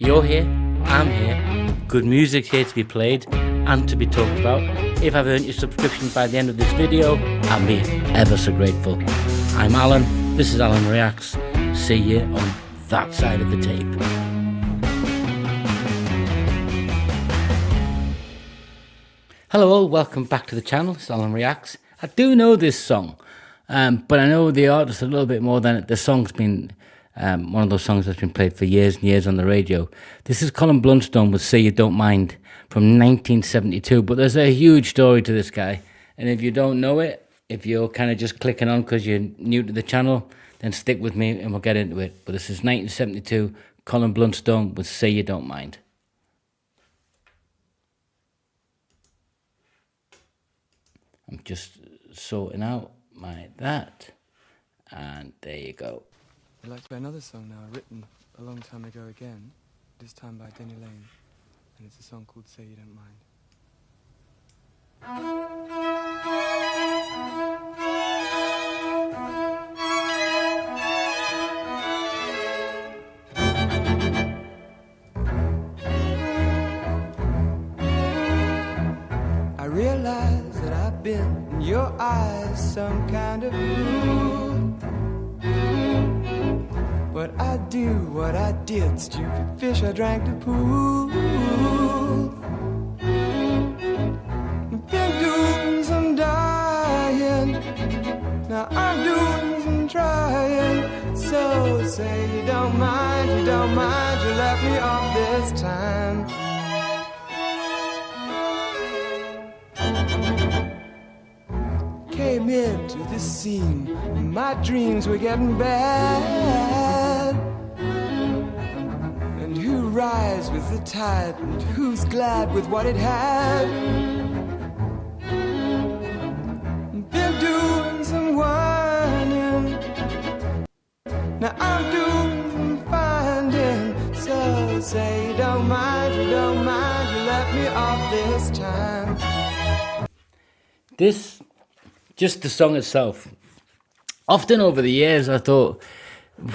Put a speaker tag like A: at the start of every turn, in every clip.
A: You're here, I'm here, good music's here to be played and to be talked about. If I've earned your subscription by the end of this video, I'll be ever so grateful. I'm Alan, this is Alan Reacts. See you on that side of the tape. Hello all, welcome back to the channel, it's Alan Reacts. I do know this song, but I know the artist a little bit more than it. The song's been one of those songs that's been played for years and years on the radio. This is Colin Blunstone with Say You Don't Mind from 1972, but there's a huge story to this guy. And if you don't know it, if you're kind of just clicking on because you're new to the channel, then stick with me and we'll get into it. But this is 1972, Colin Blunstone with Say You Don't Mind. I'm just sorting out that, and there you go.
B: I'd like to play another song now, written a long time ago again, this time by Denny Lane, and it's a song called Say You Don't Mind. I realize that I've been in your eyes some kind of fool, but I do what I did, stupid fish, I drank the pool. Been doing some dying, now I'm doing some trying. So say you don't mind, you let me off this time. Came into the scene, my dreams were getting bad. And who rides with the tide, and who's glad with what it had? Been doing some whining, now I'm doing some finding. So say you don't mind, you let me off this time.
A: Just the song itself. Often over the years, I thought,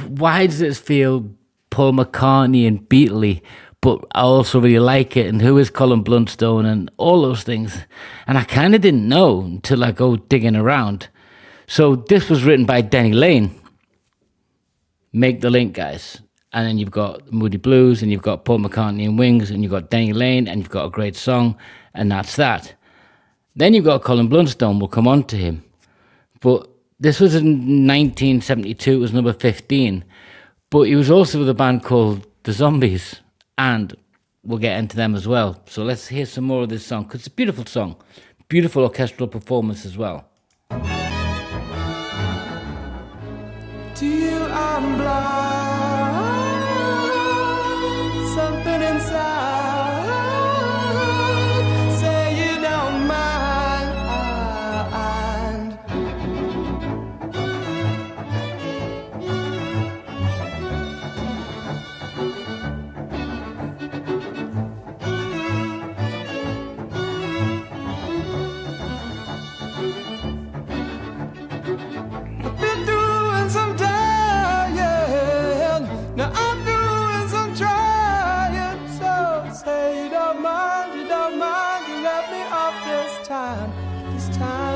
A: why does it feel Paul McCartney and Beatley? But I also really like it. And who is Colin Blunstone and all those things? And I kind of didn't know until I go digging around. So this was written by Denny Lane. Make the link, guys. And then you've got Moody Blues, and you've got Paul McCartney and Wings, and you've got Denny Lane, and you've got a great song, and that's that. Then you've got Colin Blunstone, we'll come on to him. But this was in 1972, it was number 15. But he was also with a band called The Zombies, and we'll get into them as well. So let's hear some more of this song, because it's a beautiful song. Beautiful orchestral performance as well.
B: To you I'm blind, something inside.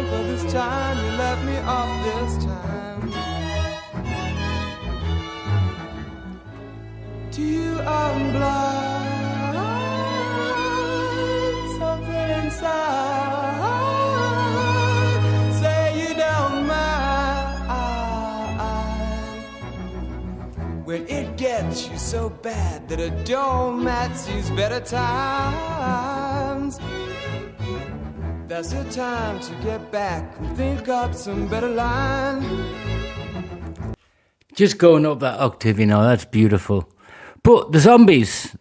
B: This time, you let me off this time. To you I'm blind, something inside. Say you don't mind. When it gets you so bad that a doormat sees better times, that's the time to get back and think up some better line.
A: Just going up that octave, that's beautiful. But the Zombies,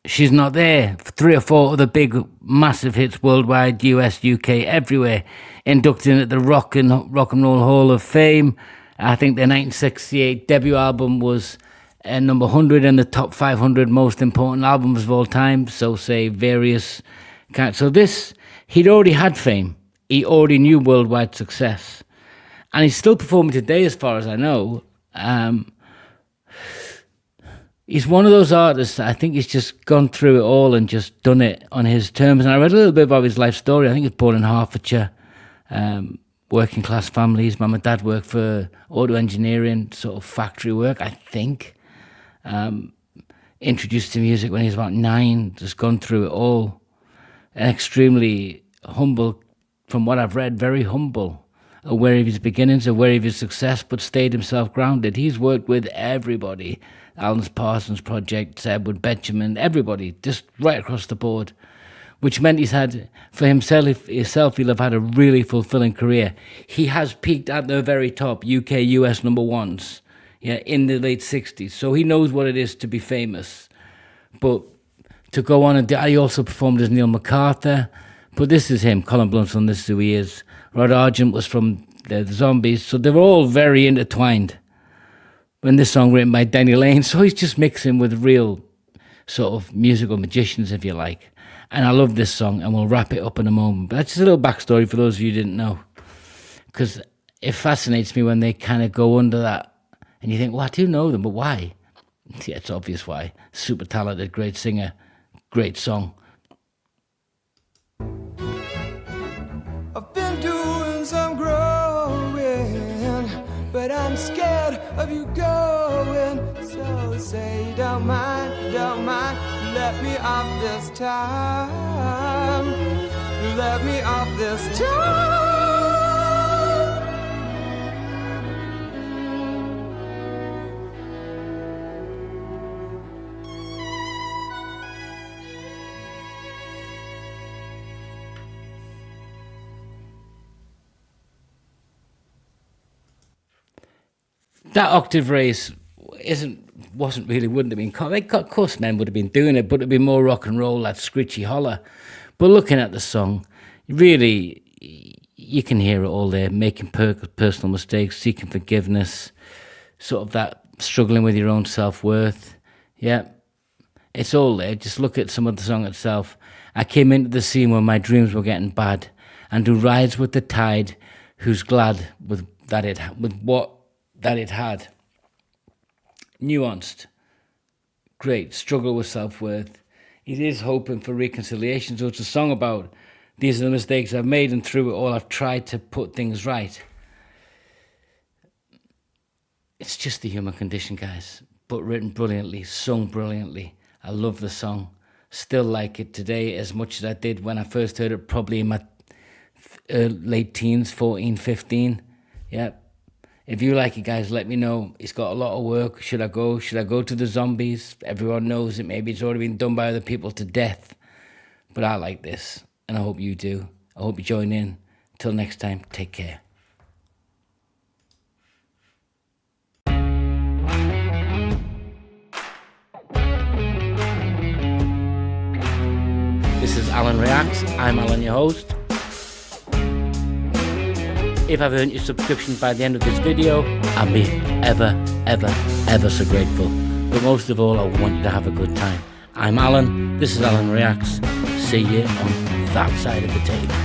A: she's not there. 3 or 4 other big, massive hits worldwide, US, UK, everywhere. Inducted into the Rock and Roll Hall of Fame. I think their 1968 debut album was number 100 in the top 500 most important albums of all time. So say various kinds. So this... He'd already had fame. He already knew worldwide success. And he's still performing today, as far as I know. he's one of those artists that I think he's just gone through it all and just done it on his terms. And I read a little bit about his life story. I think he was born in Hertfordshire, working class families. Mum and dad worked for auto engineering, sort of factory work, I think. Introduced to music when he was about 9, just gone through it all. And extremely humble, from what I've read, very humble, aware of his beginnings, aware of his success, but stayed himself grounded. He's worked with everybody. Alan Parsons Project, Edward Benjamin, everybody, just right across the board, which meant he's had, for himself, he'll have had a really fulfilling career. He has peaked at the very top, UK, US number ones, yeah, in the late 60s. So he knows what it is to be famous. But to go on and he also performed as Neil MacArthur. But this is him, Colin Blunstone, this is who he is. Rod Argent was from the Zombies. So they're all very intertwined. When this song written by Denny Lane, so he's just mixing with real sort of musical magicians, if you like. And I love this song, and we'll wrap it up in a moment. But that's just a little backstory for those of you who didn't know. Because it fascinates me when they kind of go under that, and you think, well, I do know them, but why? Yeah, it's obvious why. Super talented, great singer, great song.
B: I've been doing some growing, but I'm scared of you going. So say you don't mind, let me off this time. Let me off this time.
A: That octave raise wouldn't have been common. Of course, men would have been doing it, but it'd be more rock and roll, that screechy holler. But looking at the song, really, you can hear it all there, making personal mistakes, seeking forgiveness, sort of that struggling with your own self-worth. Yeah, it's all there. Just look at some of the song itself. I came into the scene when my dreams were getting bad, and who rides with the tide, who's glad with what it had. Nuanced, great, struggle with self-worth. It is hoping for reconciliation. So it's a song about these are the mistakes I've made, and through it all I've tried to put things right. It's just the human condition, guys, but written brilliantly, sung brilliantly. I love the song. Still like it today as much as I did when I first heard it, probably in my late teens, 14, 15. Yeah. If you like it, guys, let me know. It's got a lot of work. Should I go? Should I go to the Zombies? Everyone knows it. Maybe it's already been done by other people to death. But I like this, and I hope you do. I hope you join in. Till next time, take care. This is Alan Reacts. I'm Alan, your host. If I've earned your subscription by the end of this video, I'll be ever, ever, ever so grateful. But most of all, I want you to have a good time. I'm Alan. This is Alan Reacts. See you on that side of the table.